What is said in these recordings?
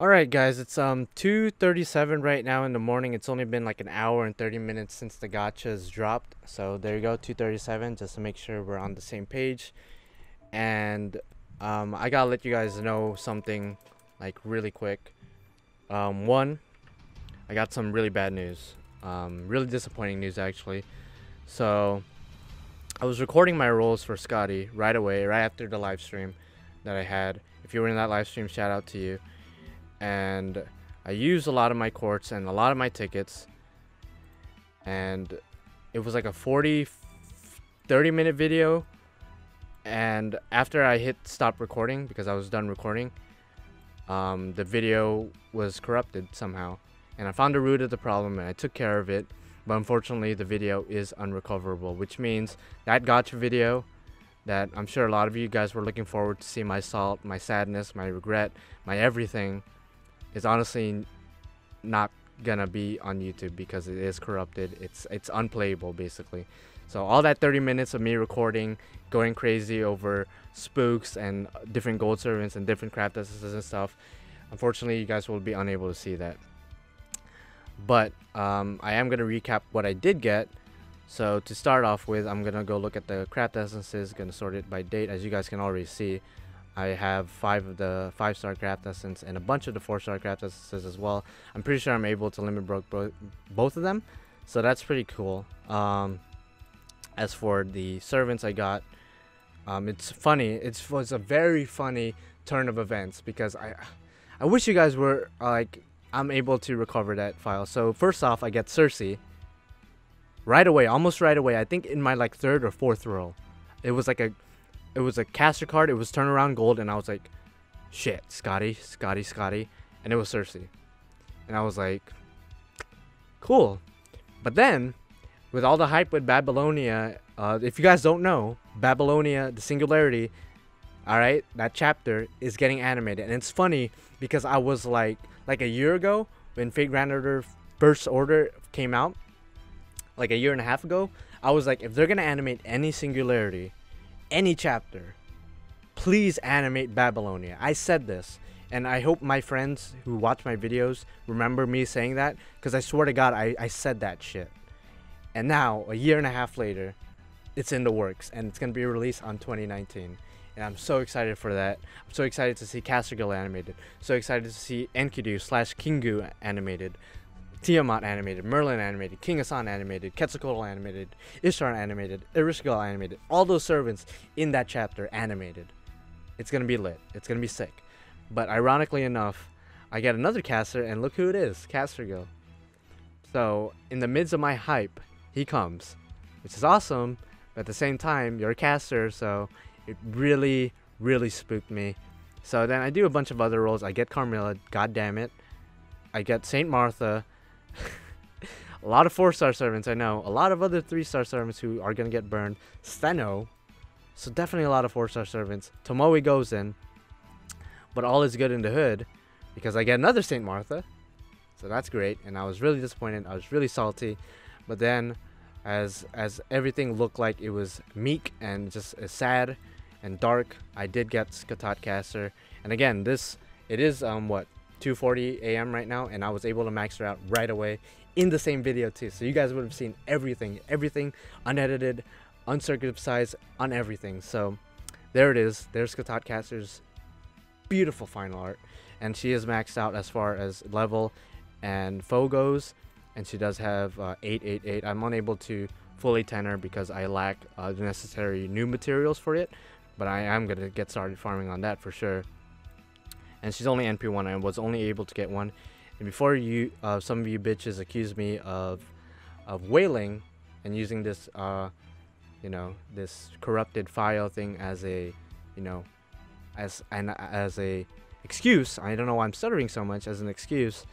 Alright guys, it's 2:37 right now in the morning. It's only been like an hour and 30 minutes since the gachas dropped. So there you go, 2:37, just to make sure we're on the same page. And I gotta let you guys know something like really quick. One, I got some really bad news. Really disappointing news actually. So I was recording my rolls for Skadi right away, right after the live stream that I had. If you were in that live stream, shout out to you. And I used a lot of my quartz and a lot of my tickets, and it was like a 30 minute video. And after I hit stop recording because I was done recording, the video was corrupted somehow, and I found the root of the problem and I took care of it. But unfortunately the video is unrecoverable, which means that gotcha video that I'm sure a lot of you guys were looking forward to see, my salt, my sadness, my regret, my everything, is honestly not gonna be on YouTube because it is corrupted. It's unplayable basically. So all that 30 minutes of me recording, going crazy over spooks and different gold servants and different craft essences and stuff, unfortunately you guys will be unable to see that. But I am gonna recap what I did get. So to start off with, I'm gonna go look at the craft essences, gonna sort it by date. As you guys can already see, I have 5 of the 5-star craft essence and a bunch of the 4-star craft essences as well. I'm pretty sure I'm able to limit broke both of them, so that's pretty cool. As for the servants I got, it's funny. It was a very funny turn of events because I wish you guys were like I'm able to recover that file. So first off, I get Cersei right away, almost right away. I think in my like 3rd or 4th roll. It was a caster card. It was turnaround gold, and I was like, shit, Scotty, and it was Cersei, and I was like, cool. But then, with all the hype with Babylonia, if you guys don't know, Babylonia, the Singularity, all right, that chapter is getting animated, and it's funny because I was like a year ago when Fate Grand Order First Order came out, like a year and a half ago, I was like, if they're gonna animate any Singularity, any chapter, please animate Babylonia. I said this, and I hope my friends who watch my videos remember me saying that, because I swear to God, I said that shit. And now, a year and a half later, it's in the works, and it's going to be released on 2019. And I'm so excited for that. I'm so excited to see Castergill animated. So excited to see Enkidu/Kingu animated. Tiamat animated, Merlin animated, King Hassan animated, Quetzalcoatl animated, Ishtar animated, Ereshkigal animated, all those servants in that chapter animated. It's gonna be lit. It's gonna be sick. But ironically enough, I get another caster, and look who it is, Castergill. So in the midst of my hype, he comes, which is awesome. But at the same time, you're a caster, so it really, really spooked me. So then I do a bunch of other rolls. I get Carmilla, god damn it. I get Saint Martha. A lot of 4-star servants, I know. A lot of other 3-star servants who are gonna get burned. Steno. So definitely a lot of 4-star servants. Tomoe goes in. But all is good in the hood because I get another Saint Martha. So that's great. And I was really disappointed. I was really salty. But then as everything looked like it was meek and just sad and dark, I did get Scathach caster. And again, it is what, 2:40 a.m. right now, and I was able to max her out right away in the same video too. So you guys would have seen everything unedited, uncircumcised, on everything. So there it is. There's Scathach caster's beautiful final art, and she is maxed out as far as level and foe goes, and she does have 888. I'm unable to fully 10 her because I lack the necessary new materials for it, but I am gonna get started farming on that for sure. And she's only NP1. I was only able to get one. And before you, some of you bitches accuse me of whaling and using this, you know, this corrupted file thing as a, you know, as a excuse. I don't know why I'm stuttering so much, as an excuse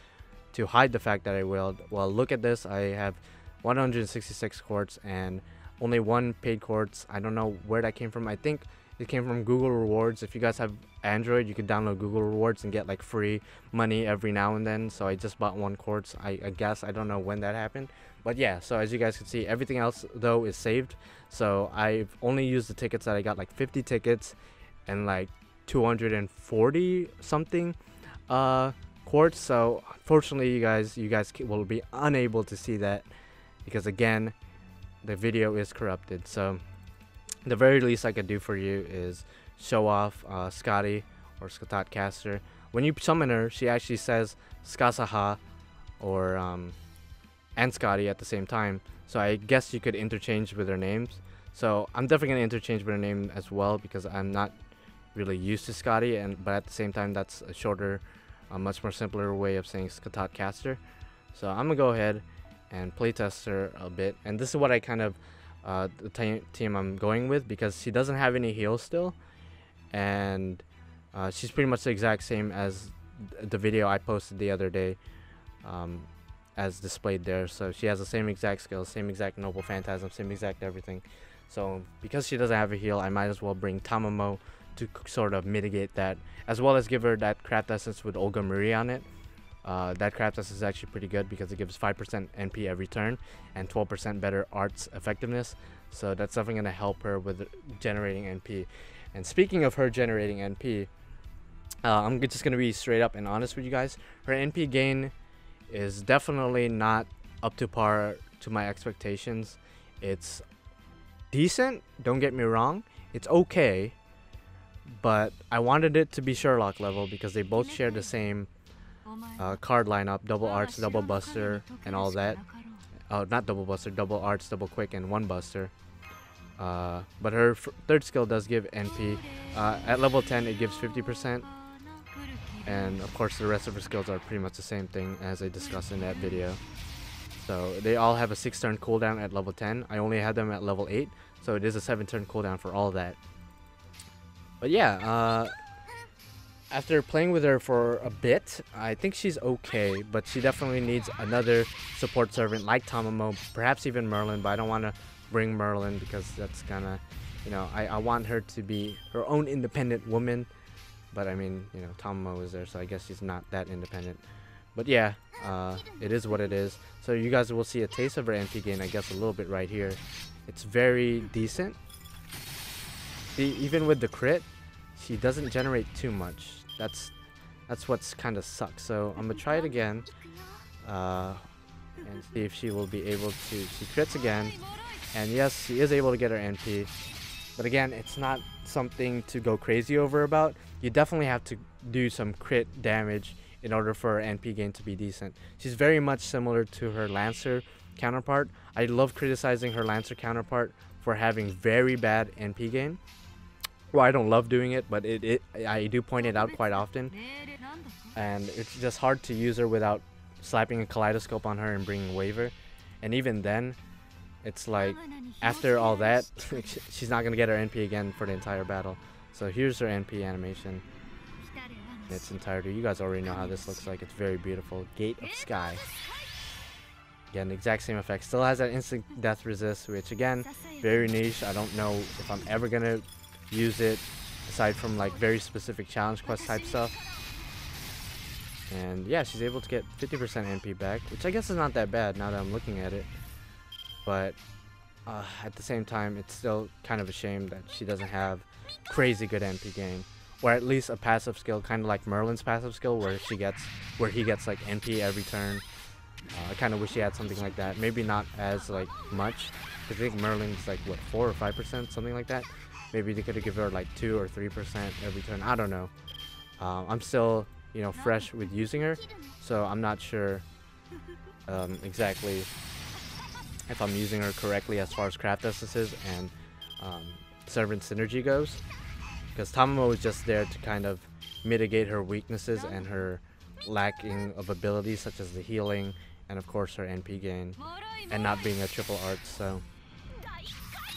to hide the fact that I wailed. Well, look at this. I have 166 quartz and only 1 paid quartz. I don't know where that came from. I think it came from Google Rewards. If you guys have Android, you could download Google Rewards and get like free money every now and then. So I just bought 1 quartz. I guess I don't know when that happened, but yeah. So as you guys can see, everything else though is saved. So I've only used the tickets that I got, like 50 tickets and like 240 something quartz. So unfortunately, you guys will be unable to see that because again, the video is corrupted. So the very least I could do for you is show off Skadi or Scathach caster. When you summon her, she actually says Scathach or and Skadi at the same time. So I guess you could interchange with their names. So I'm definitely gonna interchange with her name as well because I'm not really used to Skadi, but at the same time that's a shorter, much more simpler way of saying Scathach caster. So I'm gonna go ahead and playtest her a bit, and this is what I kind of the team I'm going with because she doesn't have any heals still, and she's pretty much the exact same as the video I posted the other day, as displayed there. So she has the same exact skills, same exact noble phantasm, same exact everything. So because she doesn't have a heal, I might as well bring Tamamo to sort of mitigate that, as well as give her that craft essence with Olga Marie on it. That craft essence is actually pretty good because it gives 5% NP every turn and 12% better arts effectiveness. So that's definitely going to help her with generating NP. And speaking of her generating NP, I'm just going to be straight up and honest with you guys. Her NP gain is definitely not up to par to my expectations. It's decent, don't get me wrong. It's okay, but I wanted it to be Sherlock level because they both share the same card lineup: double arts, double buster, and all that. Not double buster, double arts, double quick, and one buster. But her third skill does give NP. At level 10 it gives 50%, and of course the rest of her skills are pretty much the same thing as I discussed in that video. So they all have a 6-turn cooldown at level 10. I only had them at level 8, so it is a 7-turn cooldown for all that. But yeah, after playing with her for a bit, I think she's okay, but she definitely needs another support servant like Tamamo, perhaps even Merlin, but I don't want to bring Merlin because that's kind of, you know, I want her to be her own independent woman, but I mean, you know, Tamamo is there, so I guess she's not that independent. But yeah, it is what it is. So you guys will see a taste of her NP gain, I guess, a little bit right here. It's very decent. Even with the crit, she doesn't generate too much. That's what's kind of sucks. So I'm gonna try it again and see if she will be able to. She crits again, and yes, she is able to get her NP. But again, it's not something to go crazy over about. You definitely have to do some crit damage in order for her NP gain to be decent. She's very much similar to her Lancer counterpart. I love criticizing her Lancer counterpart for having very bad NP gain. Well, I don't love doing it, but I do point it out quite often. And it's just hard to use her without slapping a kaleidoscope on her and bringing Waver. And even then, it's like, after all that, she's not going to get her NP again for the entire battle. So here's her NP animation in its entirety. You guys already know how this looks like. It's very beautiful. Gate of Sky. Again, the exact same effect. Still has that instant death resist, which again, very niche. I don't know if I'm ever going to use it aside from like very specific challenge quest type stuff. And yeah, she's able to get 50% NP back, which I guess is not that bad now that I'm looking at it. But at the same time, it's still kind of a shame that she doesn't have crazy good NP gain, or at least a passive skill, kind of like Merlin's passive skill, where he gets like NP every turn. I kind of wish he had something like that. Maybe not as like much, because I think Merlin's like what, 4 or 5%, something like that. Maybe they could have given her like 2 or 3% every turn. I don't know. I'm still, you know, fresh with using her, so I'm not sure exactly if I'm using her correctly as far as craft essences and servant synergy goes, because Tamamo is just there to kind of mitigate her weaknesses and her lacking of abilities such as the healing and of course her NP gain, and not being a triple art. So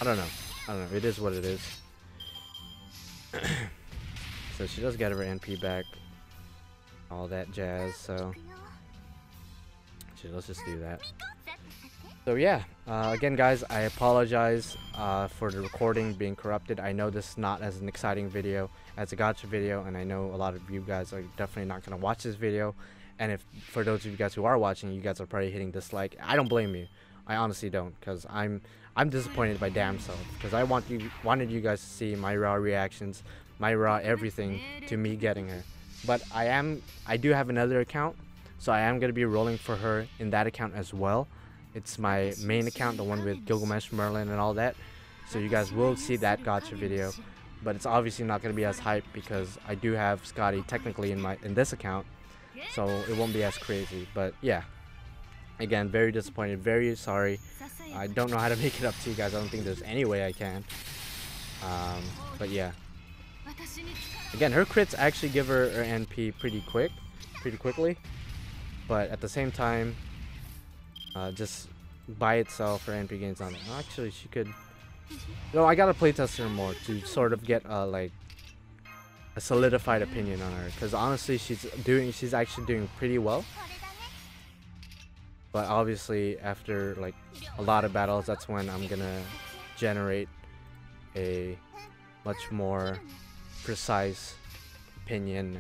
I don't know, it is what it is. So she does get her NP back, all that jazz. So let's just do that. So yeah, again guys, I apologize for the recording being corrupted. I know this is not as an exciting video as a gacha video, and I know a lot of you guys are definitely not going to watch this video. And if for those of you guys who are watching, you guys are probably hitting dislike. I don't blame you. I honestly don't, because I'm disappointed by damn self, because I wanted you guys to see my raw reactions, my raw everything to me getting her. but I do have another account, so I am gonna be rolling for her in that account as well. It's my main account, the one with Gilgamesh, Merlin, and all that. So you guys will see that gacha video, but it's obviously not gonna be as hype because I do have Skadi technically in this account, so it won't be as crazy. But yeah, again, very disappointed, very sorry. I don't know how to make it up to you guys. I don't think there's any way I can. But yeah. Again, her crits actually give her NP pretty quickly. But at the same time, just by itself, her NP gains on it. Actually, she could. No, I gotta playtest her more to sort of get like a solidified opinion on her. Because honestly, she's actually doing pretty well. But obviously, after like a lot of battles, that's when I'm gonna generate a much more precise opinion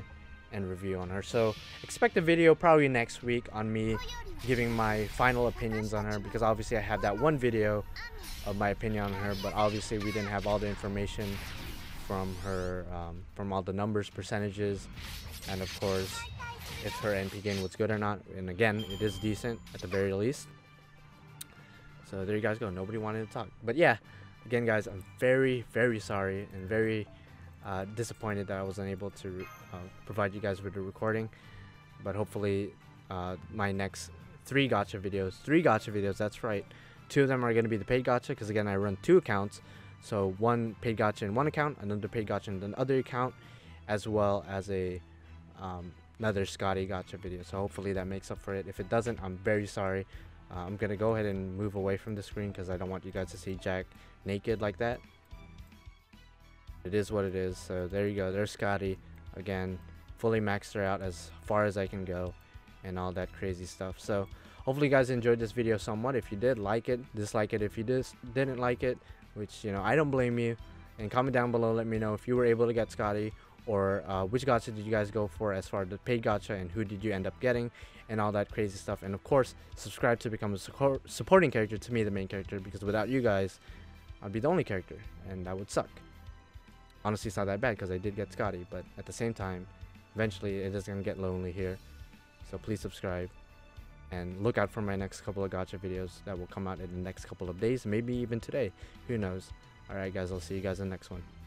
and review on her. So expect a video probably next week on me giving my final opinions on her, because obviously I have that one video of my opinion on her, but obviously we didn't have all the information from her, from all the numbers, percentages, and of course if her NP gain was good or not. And again, it is decent at the very least. So there you guys go. Nobody wanted to talk. But yeah, again guys, I'm very sorry and very disappointed that I wasn't able to provide you guys with the recording. But hopefully my next three gacha videos, that's right, 2 of them are going to be the paid gacha, because again I run 2 accounts. So one paid gacha in one account, another paid gacha in another account, as well as a another Skadi gacha video. So hopefully that makes up for it. If it doesn't, I'm very sorry. I'm gonna go ahead and move away from the screen because I don't want you guys to see Jack naked like that. It is what it is. So there you go. There's Skadi again, fully maxed her out as far as I can go, and all that crazy stuff. So hopefully you guys enjoyed this video somewhat. If you did, like it, dislike it if you didn't like it, which, you know, I don't blame you. And comment down below, let me know if you were able to get Skadi, or which gacha did you guys go for as far as the paid gacha, and who did you end up getting, and all that crazy stuff. And of course, subscribe to become a supporting character to me, the main character, because without you guys I'd be the only character and that would suck. Honestly, it's not that bad because I did get Skadi, but at the same time, eventually it is gonna get lonely here. So please subscribe and look out for my next couple of gacha videos that will come out in the next couple of days, maybe even today, who knows. Alright guys, I'll see you guys in the next one.